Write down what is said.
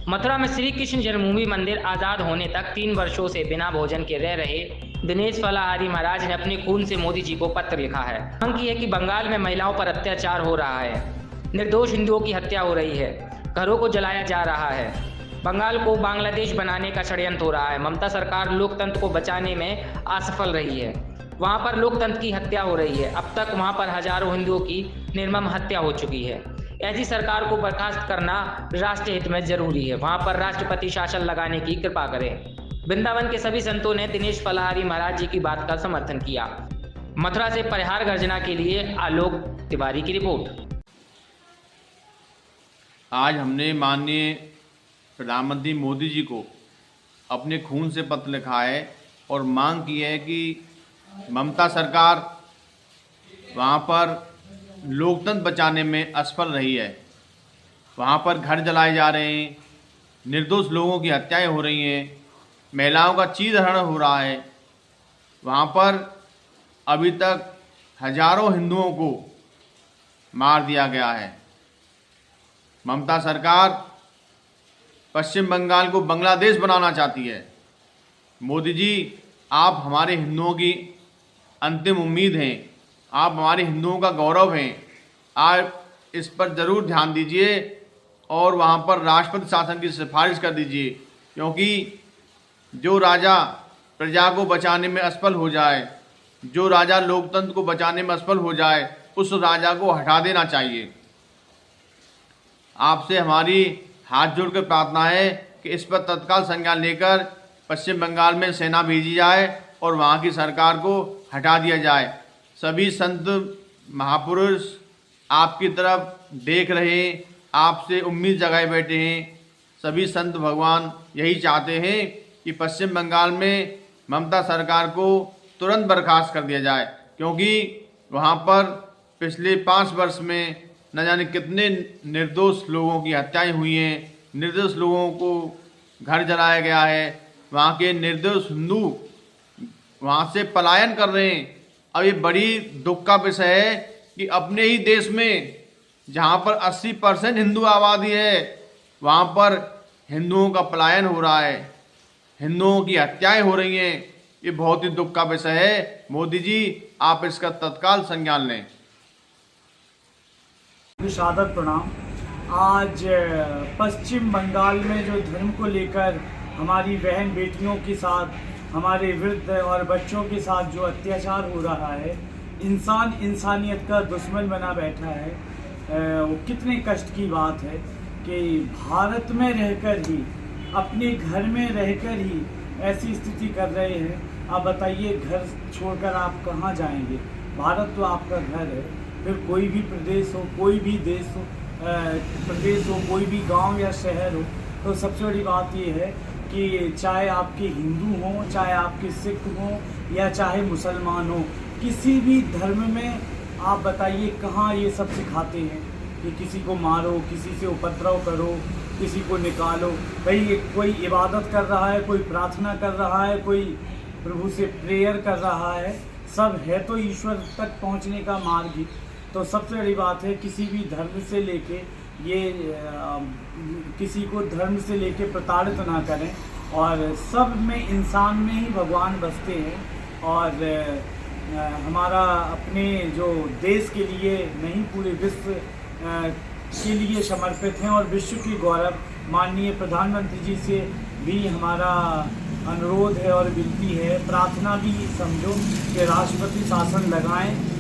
मथुरा में श्री कृष्ण जन्मभूमि मंदिर आज़ाद होने तक 3 वर्षों से बिना भोजन के रह रहे दिनेश फलाहारी महाराज ने अपने खून से मोदी जी को पत्र लिखा है। मांग की है कि बंगाल में महिलाओं पर अत्याचार हो रहा है, निर्दोष हिंदुओं की हत्या हो रही है, घरों को जलाया जा रहा है, बंगाल को बांग्लादेश बनाने का षड्यंत्र हो रहा है। ममता सरकार लोकतंत्र को बचाने में असफल रही है, वहाँ पर लोकतंत्र की हत्या हो रही है। अब तक वहाँ पर हजारों हिंदुओं की निर्मम हत्या हो चुकी है। ऐसी सरकार को बर्खास्त करना राष्ट्र हित में जरूरी है। वहाँ पर राष्ट्रपति शासन लगाने की कृपा करें। वृंदावन के सभी संतों ने दिनेश फलाहारी महाराज जी की बात का समर्थन किया। मथुरा से परिहार गर्जना के लिए आलोक तिवारी की रिपोर्ट। आज हमने माननीय प्रधानमंत्री मोदी जी को अपने खून से पत्र लिखा है और मांग की है कि ममता सरकार वहाँ पर लोकतंत्र बचाने में असफल रही है। वहाँ पर घर जलाए जा रहे हैं, निर्दोष लोगों की हत्याएं हो रही हैं, महिलाओं का चीरहरण हो रहा है। वहाँ पर अभी तक हजारों हिंदुओं को मार दिया गया है। ममता सरकार पश्चिम बंगाल को बांग्लादेश बनाना चाहती है। मोदी जी, आप हमारे हिंदुओं की अंतिम उम्मीद हैं, आप हमारे हिंदुओं का गौरव हैं। आप इस पर ज़रूर ध्यान दीजिए और वहाँ पर राष्ट्रपति शासन की सिफारिश कर दीजिए, क्योंकि जो राजा प्रजा को बचाने में असफल हो जाए, जो राजा लोकतंत्र को बचाने में असफल हो जाए, उस राजा को हटा देना चाहिए। आपसे हमारी हाथ जोड़कर प्रार्थना है कि इस पर तत्काल संज्ञान लेकर पश्चिम बंगाल में सेना भेजी जाए और वहाँ की सरकार को हटा दिया जाए। सभी संत महापुरुष आपकी तरफ देख रहे हैं, आपसे उम्मीद जगाए बैठे हैं। सभी संत भगवान यही चाहते हैं कि पश्चिम बंगाल में ममता सरकार को तुरंत बर्खास्त कर दिया जाए, क्योंकि वहाँ पर पिछले 5 वर्ष में न जाने कितने निर्दोष लोगों की हत्याएं हुई हैं, निर्दोष लोगों को घर जलाया गया है। वहाँ के निर्दोष हिंदू वहाँ से पलायन कर रहे हैं। अब ये बड़ी दुख का विषय है कि अपने ही देश में जहाँ पर 80% हिंदू आबादी है, वहाँ पर हिंदुओं का पलायन हो रहा है, हिंदुओं की हत्याएं हो रही हैं। ये बहुत ही दुख का विषय है। मोदी जी, आप इसका तत्काल संज्ञान लें। सादर प्रणाम। आज पश्चिम बंगाल में जो धर्म को लेकर हमारी बहन बेटियों के साथ, हमारे वृद्ध और बच्चों के साथ जो अत्याचार हो रहा है, इंसान इंसानियत का दुश्मन बना बैठा है। वो कितने कष्ट की बात है कि भारत में रहकर ही, अपने घर में रहकर ही ऐसी स्थिति कर रहे हैं। आप बताइए, घर छोड़कर आप कहाँ जाएंगे? भारत तो आपका घर है। फिर कोई भी प्रदेश हो, कोई भी देश हो, प्रदेश हो, कोई भी गांव या शहर हो, तो सबसे बड़ी बात ये है कि चाहे आपके हिंदू हों, चाहे आपके सिख हों या चाहे मुसलमान हो, किसी भी धर्म में आप बताइए कहाँ ये सब सिखाते हैं कि किसी को मारो, किसी से उपद्रव करो, किसी को निकालो। भाई, कोई इबादत कर रहा है, कोई प्रार्थना कर रहा है, कोई प्रभु से प्रेयर कर रहा है, सब है तो ईश्वर तक पहुँचने का मार्ग ही। तो सबसे बड़ी बात है, किसी भी धर्म से लेके किसी को धर्म से लेके प्रताड़ित ना करें, और सब में इंसान में ही भगवान बसते हैं। और हमारा अपने जो देश के लिए नहीं, पूरे विश्व के लिए समर्पित हैं। और विश्व की गौरव माननीय प्रधानमंत्री जी से भी हमारा अनुरोध है और विनती है, प्रार्थना भी समझो कि राष्ट्रपति शासन लगाएं